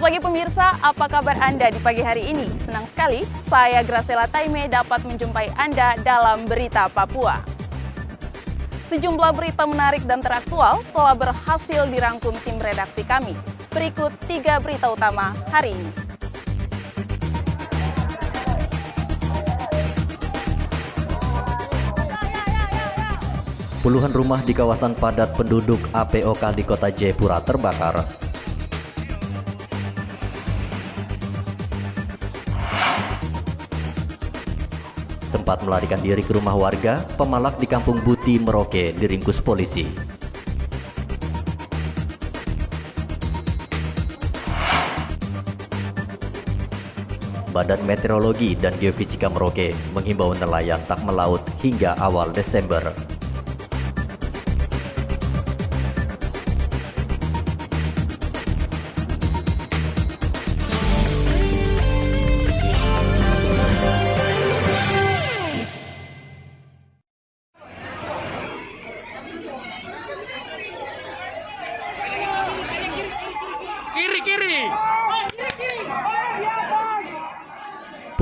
Selamat pagi pemirsa, apa kabar Anda di pagi hari ini? Senang sekali, saya Graciela Taime dapat menjumpai Anda dalam Berita Papua. Sejumlah berita menarik dan teraktual telah berhasil dirangkum tim redaksi kami. Berikut 3 berita utama hari ini. Puluhan rumah di kawasan padat penduduk APOK di Kota Jayapura terbakar. Sempat melarikan diri ke rumah warga, pemalak di Kampung Buti, Merauke diringkus polisi. Badan Meteorologi dan Geofisika Merauke menghimbau nelayan tak melaut hingga awal Desember.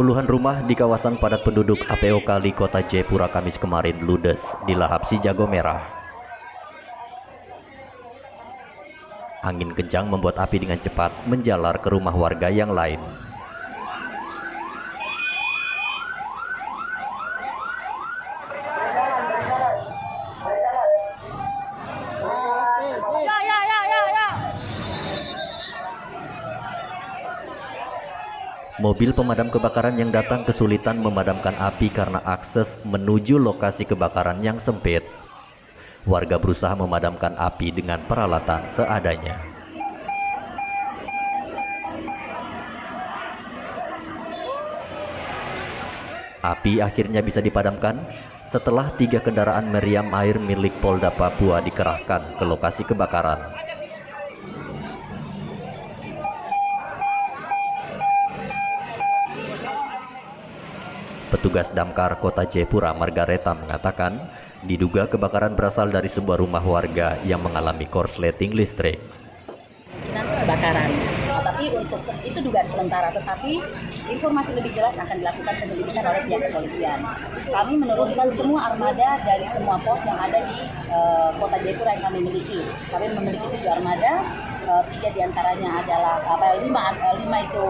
Puluhan rumah di kawasan padat penduduk APOK di Kota Jayapura Kamis kemarin ludes di lahap si jago merah. Angin kencang membuat api dengan cepat menjalar ke rumah warga yang lain. Mobil pemadam kebakaran yang datang kesulitan memadamkan api karena akses menuju lokasi kebakaran yang sempit. Warga berusaha memadamkan api dengan peralatan seadanya. Api akhirnya bisa dipadamkan setelah 3 kendaraan meriam air milik Polda Papua dikerahkan ke lokasi kebakaran. Petugas Damkar Kota Jayapura Margareta mengatakan, diduga kebakaran berasal dari sebuah rumah warga yang mengalami korsleting listrik. Kebakaran, tapi untuk itu dugaan sementara, tetapi informasi lebih jelas akan dilakukan penyelidikan oleh pihak kepolisian. Kami menurunkan semua armada dari semua pos yang ada di Kota Jayapura yang kami miliki. Kami memiliki 7 armada. 3 diantaranya adalah 5 itu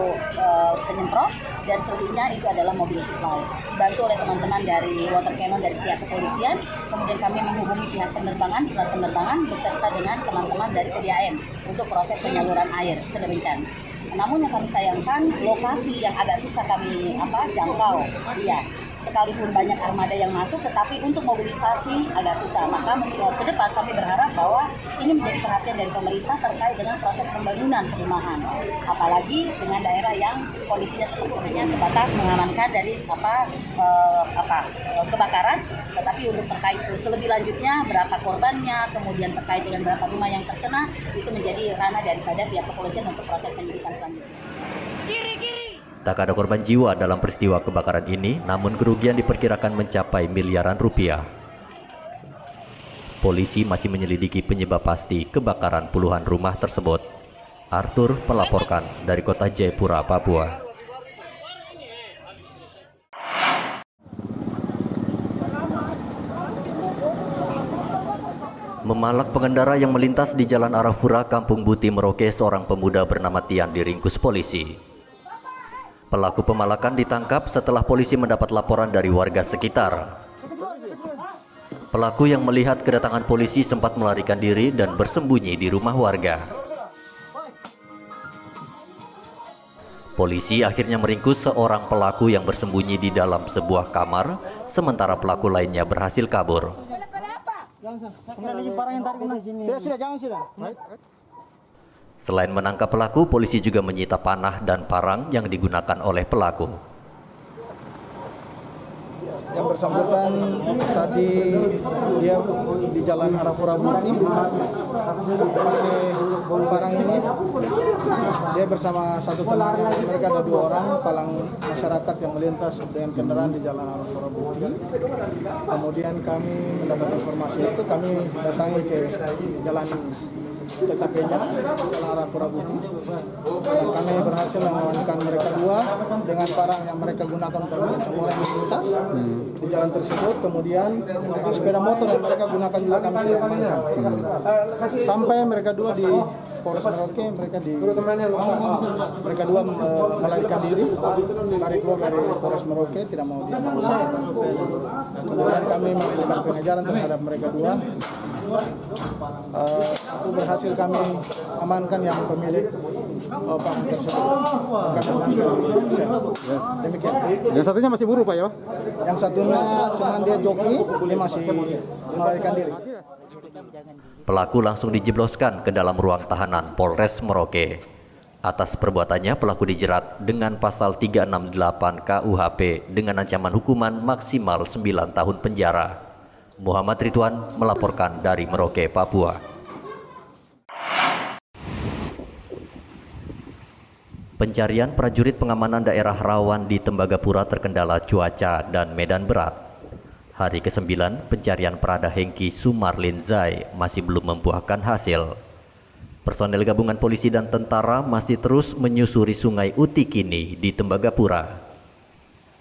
penyemprot dan selebihnya itu adalah mobil supply. Dibantu oleh teman-teman dari water cannon dari pihak kepolisian. Kemudian kami menghubungi pihak penerbangan beserta dengan teman-teman dari PDAM untuk proses penyaluran air sedemikian. Namun yang kami sayangkan lokasi yang agak susah kami jangkau. Iya. Sekalipun banyak armada yang masuk, tetapi untuk mobilisasi agak susah. Maka ke depan kami berharap bahwa ini menjadi perhatian dari pemerintah terkait dengan proses pembangunan perumahan. Apalagi dengan daerah yang kondisinya seperti ini sebatas mengamankan dari kebakaran. Tetapi untuk terkait selebih lanjutnya berapa korbannya, kemudian terkait dengan berapa rumah yang terkena, itu menjadi ranah daripada pihak kepolisian untuk proses penyidikan selanjutnya. Tak ada korban jiwa dalam peristiwa kebakaran ini, namun kerugian diperkirakan mencapai miliaran rupiah. Polisi masih menyelidiki penyebab pasti kebakaran puluhan rumah tersebut. Arthur melaporkan dari Kota Jayapura, Papua. Memalak pengendara yang melintas di Jalan Arafura, Kampung Buti, Merauke, seorang pemuda bernama Tian diringkus polisi. Pelaku pemalakan ditangkap setelah polisi mendapat laporan dari warga sekitar. Pelaku yang melihat kedatangan polisi sempat melarikan diri dan bersembunyi di rumah warga. Polisi akhirnya meringkus seorang pelaku yang bersembunyi di dalam sebuah kamar, sementara pelaku lainnya berhasil kabur. Selain menangkap pelaku, polisi juga menyita panah dan parang yang digunakan oleh pelaku. Yang bersangkutan tadi dia di Jalan Arafura Buti pakai parang ini. Dia bersama satu temannya, mereka ada 2 orang palang masyarakat yang melintas dengan kendaraan di Jalan Arafura Buti. Kemudian kami mendapat informasi itu, kami datangi ke Jalan TKP-nya Jalan Arah Purabuti. Dan kami berhasil mengamankan mereka dua dengan barang yang mereka gunakan untuk mengancam orang yang melintas di jalan tersebut. Kemudian sepeda motor yang mereka gunakan juga kami sudah amankan. Sampai mereka dua di Polres Merauke, mereka dua melarikan diri, lari keluar dari Polres Merauke, tidak mau diamankan. Kemudian kami melakukan pengejaran terhadap mereka dua. Itu berhasil kami amankan yang pemilik panggung tersebut. Demikian. Yang satunya masih buruh Pak ya? Yang satunya cuman dia joki, dia masih melarikan diri. Pelaku langsung dijebloskan ke dalam ruang tahanan Polres Merauke. Atas perbuatannya pelaku dijerat dengan pasal 368 KUHP dengan ancaman hukuman maksimal 9 tahun penjara. Muhammad Ridwan melaporkan dari Merauke, Papua. Pencarian prajurit pengamanan daerah rawan di Tembagapura terkendala cuaca dan medan berat. Hari ke-9 pencarian Prada Hengki Sumarlin Zai masih belum membuahkan hasil. Personel gabungan polisi dan tentara masih terus menyusuri sungai Utikini di Tembagapura.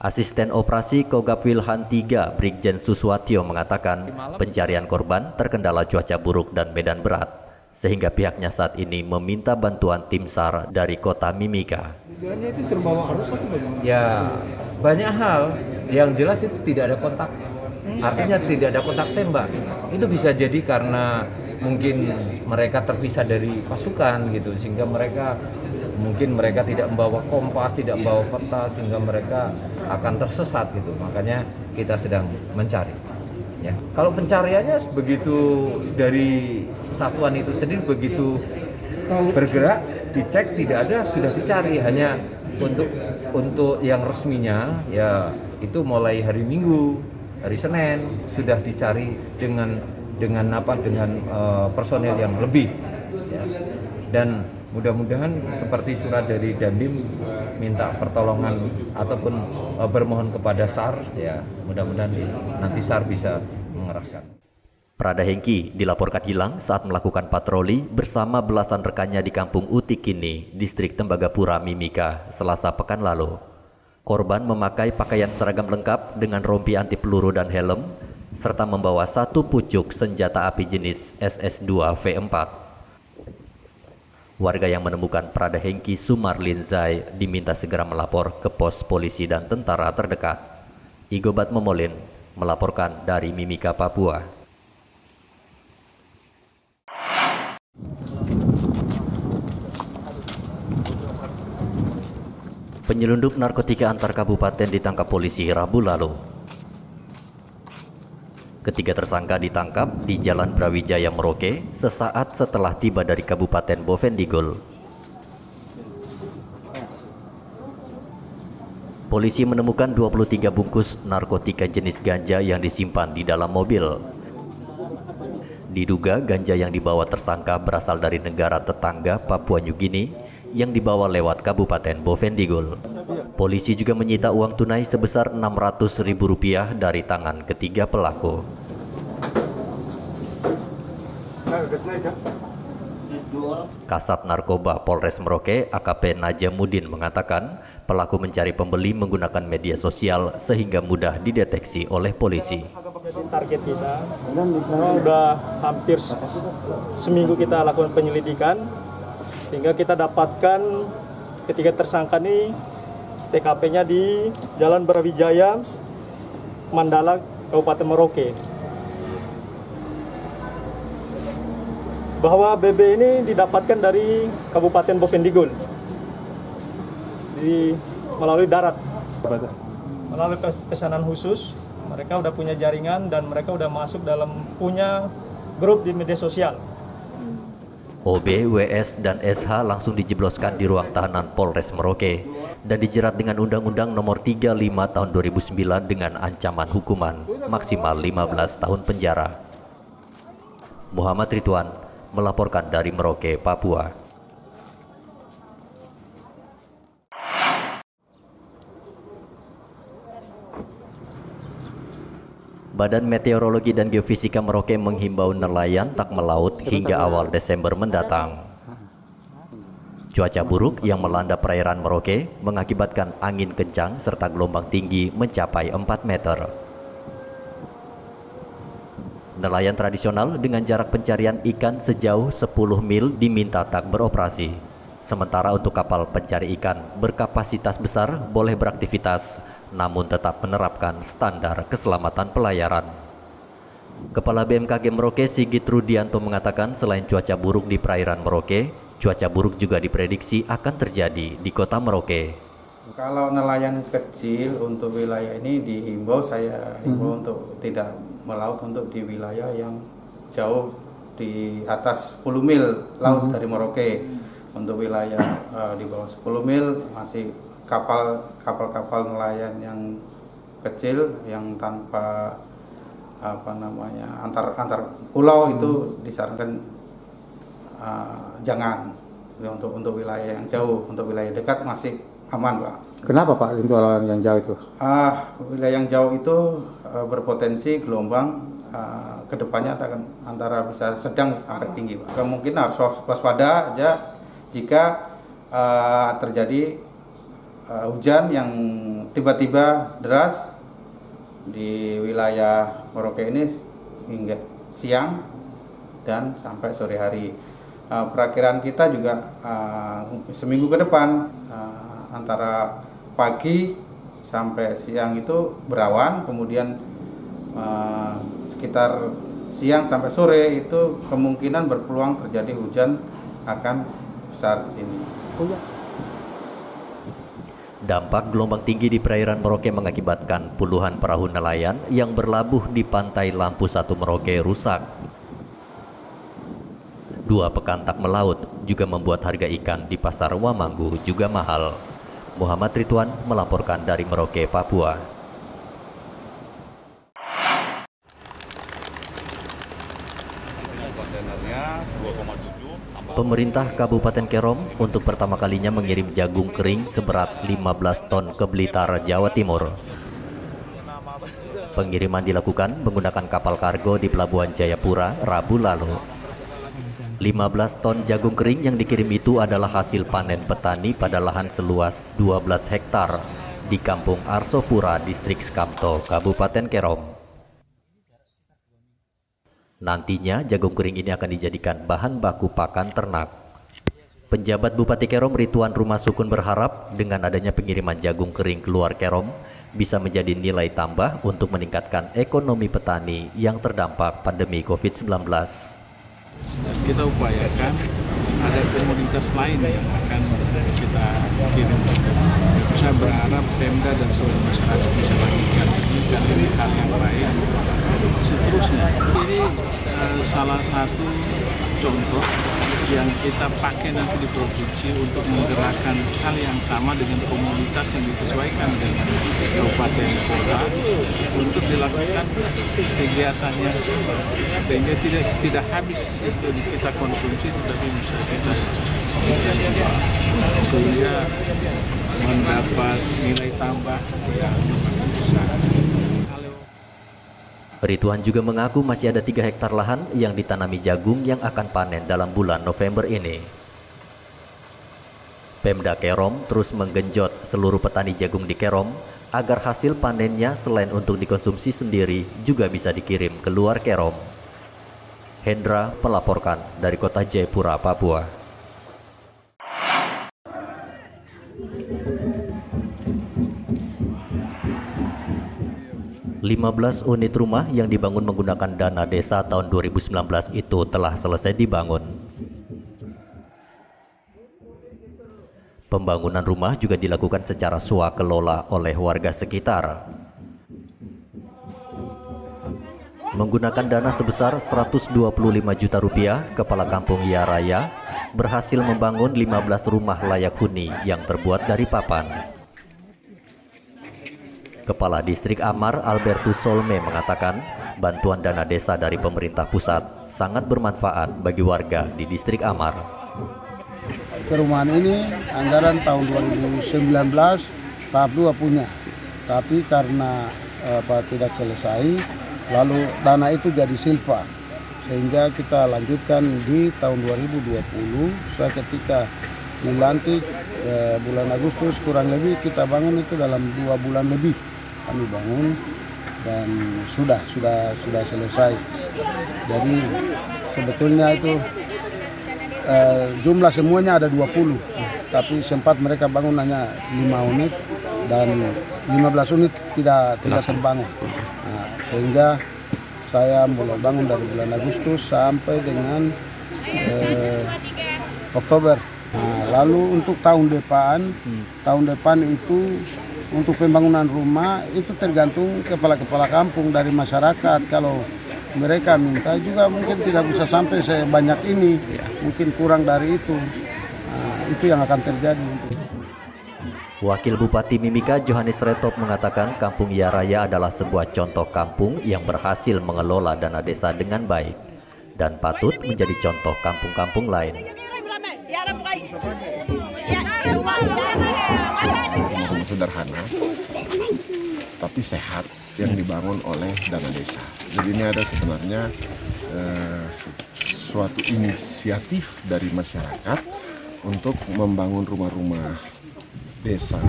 Asisten Operasi Kogab Wilhan 3 Brigjen Suswatyo mengatakan pencarian korban terkendala cuaca buruk dan medan berat, sehingga pihaknya saat ini meminta bantuan tim SAR dari kota Mimika. Tujuannya itu terbawa arus atau bagaimana? Ya, banyak hal. Yang jelas itu tidak ada kontak. Artinya tidak ada kontak tembak. Itu bisa jadi karena mungkin mereka terpisah dari pasukan gitu, sehingga mereka tidak membawa kompas, tidak membawa peta, sehingga mereka akan tersesat gitu. Makanya kita sedang mencari. Ya, kalau pencariannya begitu dari satuan itu sendiri begitu bergerak, dicek tidak ada, sudah dicari. Hanya untuk yang resminya ya itu mulai hari Minggu, hari Senin sudah dicari dengan personel yang lebih. Ya. Dan mudah-mudahan seperti surat dari Dandim minta pertolongan ataupun bermohon kepada SAR, ya mudah-mudahan nanti SAR bisa mengerahkan. Prada Hengki dilaporkan hilang saat melakukan patroli bersama belasan rekannya di Kampung Utikini, Distrik Tembagapura, Mimika, Selasa pekan lalu. Korban memakai pakaian seragam lengkap dengan rompi anti peluru dan helm, serta membawa satu pucuk senjata api jenis SS2 V4. Warga yang menemukan Prada Hengki Sumarlin Zai diminta segera melapor ke pos polisi dan tentara terdekat. Igobat Momolin melaporkan dari Mimika, Papua. Penyelundup narkotika antar kabupaten ditangkap polisi Rabu lalu. Ketiga tersangka ditangkap di Jalan Brawijaya Merauke sesaat setelah tiba dari Kabupaten Bovendigul. Polisi menemukan 23 bungkus narkotika jenis ganja yang disimpan di dalam mobil. Diduga ganja yang dibawa tersangka berasal dari negara tetangga Papua New Guinea yang dibawa lewat Kabupaten Bovendigul. Polisi juga menyita uang tunai sebesar Rp600.000 dari tangan ketiga pelaku. Kasat Narkoba Polres Merauke AKP Najamuddin mengatakan pelaku mencari pembeli menggunakan media sosial sehingga mudah dideteksi oleh polisi. Target kita, sudah hampir seminggu kita lakukan penyelidikan, sehingga kita dapatkan ketiga tersangka ini TKP-nya di Jalan Brawijaya, Mandala, Kabupaten Merauke. Bahwa BB ini didapatkan dari Kabupaten Bovendigul melalui darat, melalui pesanan khusus. Mereka udah punya jaringan dan mereka udah masuk dalam punya grup di media sosial. OB, WS, dan SH langsung dijebloskan di ruang tahanan Polres Merauke dan dijerat dengan Undang-Undang Nomor 35 Tahun 2009 dengan ancaman hukuman maksimal 15 tahun penjara. Muhammad Ridwan melaporkan dari Merauke, Papua. Badan Meteorologi dan Geofisika Merauke menghimbau nelayan tak melaut hingga awal Desember mendatang. Cuaca buruk yang melanda perairan Merauke mengakibatkan angin kencang serta gelombang tinggi mencapai 4 meter. Nelayan tradisional dengan jarak pencarian ikan sejauh 10 mil diminta tak beroperasi. Sementara untuk kapal pencari ikan berkapasitas besar boleh beraktivitas, namun tetap menerapkan standar keselamatan pelayaran. Kepala BMKG Merauke Sigit Rudianto mengatakan selain cuaca buruk di perairan Merauke, cuaca buruk juga diprediksi akan terjadi di kota Merauke. Kalau nelayan kecil untuk wilayah ini dihimbau, saya himbau untuk tidak melaut untuk di wilayah yang jauh di atas 10 mil laut dari Merauke. Untuk wilayah di bawah 10 mil masih kapal-kapal nelayan yang kecil yang tanpa antar pulau itu disarankan jangan. Untuk wilayah yang jauh, untuk wilayah dekat masih aman, Pak. Kenapa Pak untuk yang jauh itu? Wilayah yang jauh itu berpotensi gelombang kedepannya akan antara bisa sedang sampai tinggi, Pak. Kemungkinan harus waspada aja jika terjadi hujan yang tiba-tiba deras di wilayah Merauke ini hingga siang dan sampai sore hari. Perakiraan kita juga seminggu ke depan antara pagi sampai siang itu berawan, kemudian sekitar siang sampai sore itu kemungkinan berpeluang terjadi hujan akan besar di sini. Dampak gelombang tinggi di perairan Merauke mengakibatkan puluhan perahu nelayan yang berlabuh di pantai Lampu 1 Merauke rusak. 2 pekan tak melaut juga membuat harga ikan di pasar Wamanggu juga mahal. Muhammad Ridwan melaporkan dari Merauke, Papua. Pemerintah Kabupaten Kerom untuk pertama kalinya mengirim jagung kering seberat 15 ton ke Blitar, Jawa Timur. Pengiriman dilakukan menggunakan kapal kargo di Pelabuhan Jayapura Rabu lalu. 15 ton jagung kering yang dikirim itu adalah hasil panen petani pada lahan seluas 12 hektar di Kampung Arsopura, Distrik Skamto, Kabupaten Kerom. Nantinya jagung kering ini akan dijadikan bahan baku pakan ternak. Penjabat Bupati Kerom Ridwan Rumah Sukun berharap dengan adanya pengiriman jagung kering keluar Kerom bisa menjadi nilai tambah untuk meningkatkan ekonomi petani yang terdampak pandemi COVID-19. Kita upayakan ada komoditas lain yang akan kita kirim. Saya berharap Pemda dan seluruh masyarakat bisa lakukan ini dan hal yang lain seterusnya. Ini salah satu contoh yang kita pakai nanti di provinsi untuk menggerakkan hal yang sama dengan komunitas yang disesuaikan dengan kabupaten kota untuk dilakukan kegiatan yang sama sehingga tidak habis itu kita konsumsi tetapi bisa kita jual sehingga mendapat nilai tambah yang besar. Ridwan juga mengaku masih ada 3 hektar lahan yang ditanami jagung yang akan panen dalam bulan November ini. Pemda Kerom terus menggenjot seluruh petani jagung di Kerom agar hasil panennya selain untuk dikonsumsi sendiri juga bisa dikirim keluar Kerom. Hendra melaporkan dari kota Jayapura, Papua. 15 unit rumah yang dibangun menggunakan dana desa tahun 2019 itu telah selesai dibangun. Pembangunan rumah juga dilakukan secara swakelola oleh warga sekitar. Menggunakan dana sebesar 125 juta rupiah, Kepala Kampung Yaraya berhasil membangun 15 rumah layak huni yang terbuat dari papan. Kepala Distrik Amar Albertus Solme mengatakan bantuan dana desa dari pemerintah pusat sangat bermanfaat bagi warga di Distrik Amar. Perumahan ini anggaran tahun 2019 tahap 2 punya, tapi karena tidak selesai Lalu dana itu jadi silpa, sehingga kita lanjutkan di tahun 2020. Saya ketika dilantik bulan Agustus kurang lebih kita bangun itu dalam 2 bulan lebih kami bangun dan sudah selesai. Jadi sebetulnya itu jumlah semuanya ada 20, tapi sempat mereka bangun hanya 5 unit dan 15 unit tidak terbangun. Nah, sehingga saya mulai bangun dari bulan Agustus sampai dengan Oktober. Nah, lalu untuk tahun depan itu untuk pembangunan rumah itu tergantung kepala-kepala kampung dari masyarakat. Kalau mereka minta juga mungkin tidak bisa sampai sebanyak ini, mungkin kurang dari itu. Nah, itu yang akan terjadi. Wakil Bupati Mimika Johannes Retop mengatakan Kampung Ya Raya adalah sebuah contoh kampung yang berhasil mengelola dana desa dengan baik dan patut menjadi contoh kampung-kampung lain. Rumah sederhana tapi sehat yang dibangun oleh dana desa. Jadi ini ada sebenarnya suatu inisiatif dari masyarakat untuk membangun rumah-rumah desa,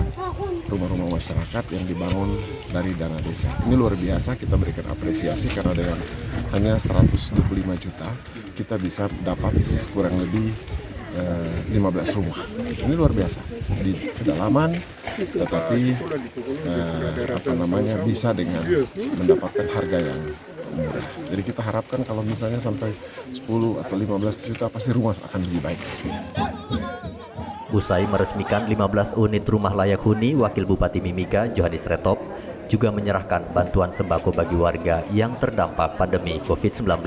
rumah-rumah masyarakat yang dibangun dari dana desa. Ini luar biasa, kita berikan apresiasi karena dengan hanya 125 juta kita bisa dapat kurang lebih 15 rumah. Ini luar biasa di kedalaman, tetapi bisa dengan mendapatkan harga yang murah. Jadi kita harapkan kalau misalnya sampai 10 atau 15 juta pasti rumah akan lebih baik. Usai meresmikan 15 unit rumah layak huni, Wakil Bupati Mimika Johannes Retop juga menyerahkan bantuan sembako bagi warga yang terdampak pandemi COVID-19.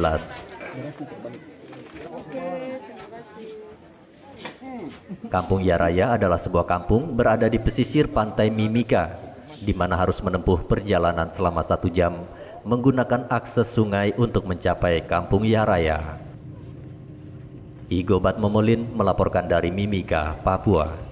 Kampung Ya Raya adalah sebuah kampung berada di pesisir pantai Mimika, di mana harus menempuh perjalanan selama 1 jam menggunakan akses sungai untuk mencapai Kampung Ya Raya. Igobat Momolin melaporkan dari Mimika, Papua.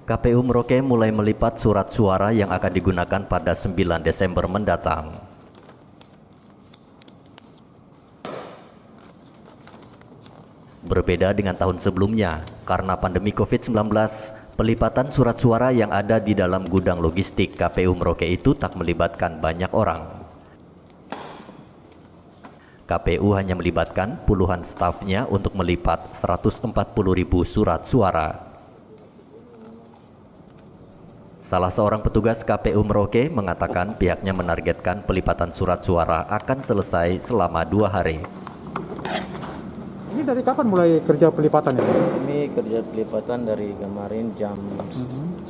KPU Merauke mulai melipat surat suara yang akan digunakan pada 9 Desember mendatang. Berbeda dengan tahun sebelumnya, karena pandemi COVID-19, pelipatan surat suara yang ada di dalam gudang logistik KPU Merauke itu tak melibatkan banyak orang. KPU hanya melibatkan puluhan stafnya untuk melipat 140.000 surat suara. Salah seorang petugas KPU Merauke mengatakan pihaknya menargetkan pelipatan surat suara akan selesai selama 2 hari. Ini dari kapan mulai kerja pelipatan ya? Kami kerja pelipatan dari kemarin jam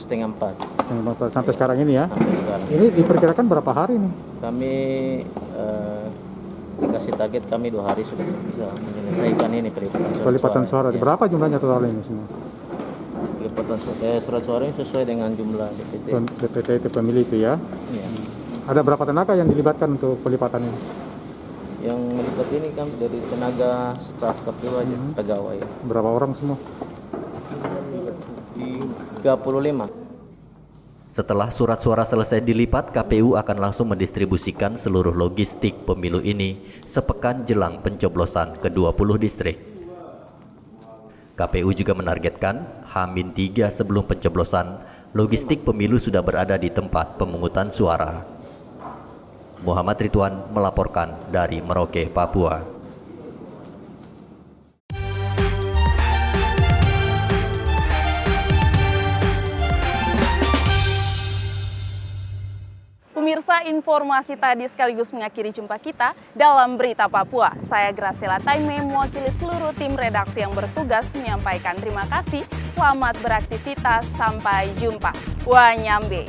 3:30. Sampai sekarang ini ya? Sampai sekarang. Ini diperkirakan berapa hari nih? Kami dikasih target kami 2 hari sudah bisa menyelesaikan ini pelipatan suara. Ya. Berapa jumlahnya total ini semua? Pelipatan surat suara ini sesuai dengan jumlah DPT. DPT itu pemilih itu ya? Ya. Ada berapa tenaga yang dilibatkan untuk pelipatannya? Yang melibat ini kan dari tenaga staf KPU aja, pegawai. Berapa orang semua? 35. Setelah surat suara selesai dilipat, KPU akan langsung mendistribusikan seluruh logistik pemilu ini sepekan jelang pencoblosan ke-20 distrik. KPU juga menargetkan H-3 sebelum pencoblosan, logistik pemilu sudah berada di tempat pemungutan suara. Muhammad Ridwan melaporkan dari Merauke, Papua. Pemirsa, informasi tadi sekaligus mengakhiri jumpa kita dalam Berita Papua. Saya Graciela Taime mewakili seluruh tim redaksi yang bertugas menyampaikan terima kasih. Selamat beraktivitas, sampai jumpa. Wanyambe.